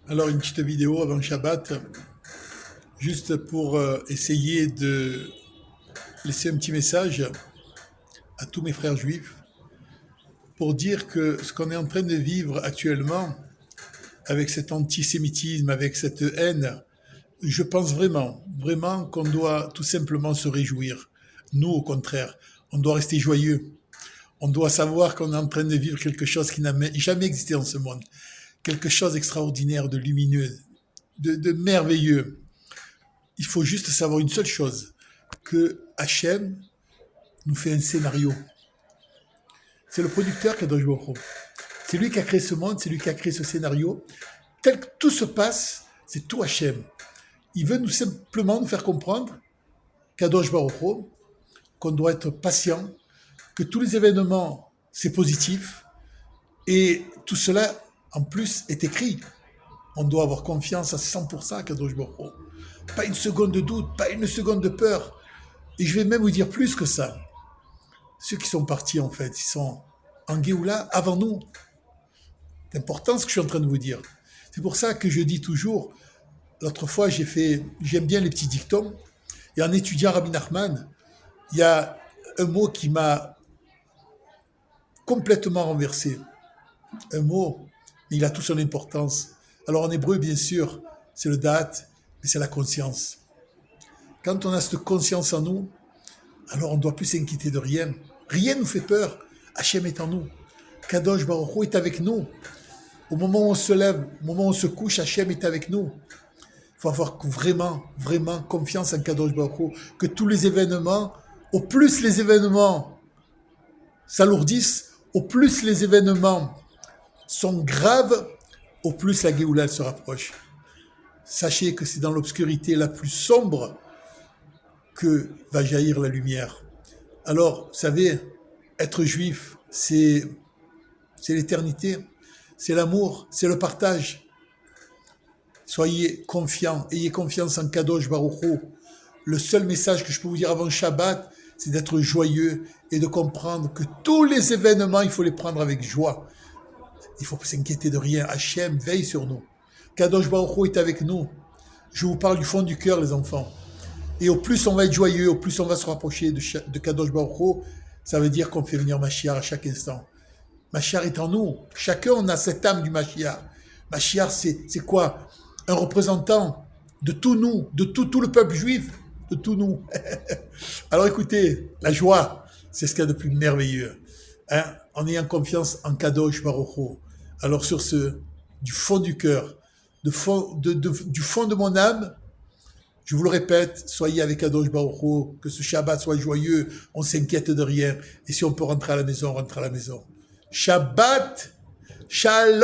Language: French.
Alors une petite vidéo avant Shabbat, juste pour essayer de laisser un petit message à tous mes frères juifs, pour dire que ce qu'on est en train de vivre actuellement, avec cet antisémitisme, avec cette haine, je pense vraiment qu'on doit tout simplement se réjouir. Nous, au contraire, on doit rester joyeux. On doit savoir qu'on est en train de vivre quelque chose qui n'a jamais existé dans ce monde. Quelque chose d'extraordinaire, de lumineux, de merveilleux. Il faut juste savoir une seule chose, que Hachem nous fait un scénario. C'est le producteur qui a Baruch Hu. C'est lui qui a créé ce monde, c'est lui qui a créé ce scénario. Tel que tout se passe, c'est tout Hachem. Il veut nous simplement nous faire comprendre qu'Adosh Baruch Hu, qu'on doit être patient, que tous les événements, c'est positif, et tout cela, en plus, est écrit. On doit avoir confiance à 100% à Kadosh Baruch Hu. Pas une seconde de doute, pas une seconde de peur. Et je vais même vous dire plus que ça. Ceux qui sont partis, en fait, ils sont en Géoula avant nous. C'est important ce que je suis en train de vous dire. C'est pour ça que je dis toujours, l'autre fois, j'aime bien les petits dictons, et en étudiant Rabbi Nachman, il y a un mot qui m'a complètement renversé. Un mot, mais il a toute son importance. Alors en hébreu, bien sûr, c'est le date, mais c'est la conscience. Quand on a cette conscience en nous, alors on ne doit plus s'inquiéter de rien. Rien ne nous fait peur. Hachem est en nous. Kadosh Baruch Hu est avec nous. Au moment où on se lève, au moment où on se couche, Hachem est avec nous. Il faut avoir vraiment confiance en Kadosh Baruch Hu, que tous les événements, au plus les événements s'alourdissent, au plus les événements sont graves, au plus la Géoula se rapproche. Sachez que c'est dans l'obscurité la plus sombre que va jaillir la lumière. Alors, vous savez, être juif, c'est l'éternité, c'est l'amour, c'est le partage. Soyez confiants, ayez confiance en Kadosh Baruch Hu. Le seul message que je peux vous dire avant Shabbat, c'est d'être joyeux et de comprendre que tous les événements, il faut les prendre avec joie. Il ne faut pas s'inquiéter de rien. Hachem veille sur nous. Kadosh Baruch Hu est avec nous. Je vous parle du fond du cœur, les enfants. Et au plus on va être joyeux, au plus on va se rapprocher de Kadosh Baruch Hu, ça veut dire qu'on fait venir Mashiach à chaque instant. Mashiach est en nous. Chacun, on a cette âme du Mashiach. Mashiach, c'est quoi? Un représentant de tout nous, de tout le peuple juif, de tout nous. Alors écoutez, la joie, c'est ce qu'il y a de plus merveilleux. Hein? En ayant confiance en Kadosh Baruch Hu. Alors sur ce, du fond du cœur, du fond de mon âme, je vous le répète, soyez avec Kadosh Baruch Hu, que ce Shabbat soit joyeux, on s'inquiète de rien. Et si on peut rentrer à la maison, on rentre à la maison. Shabbat Shalom!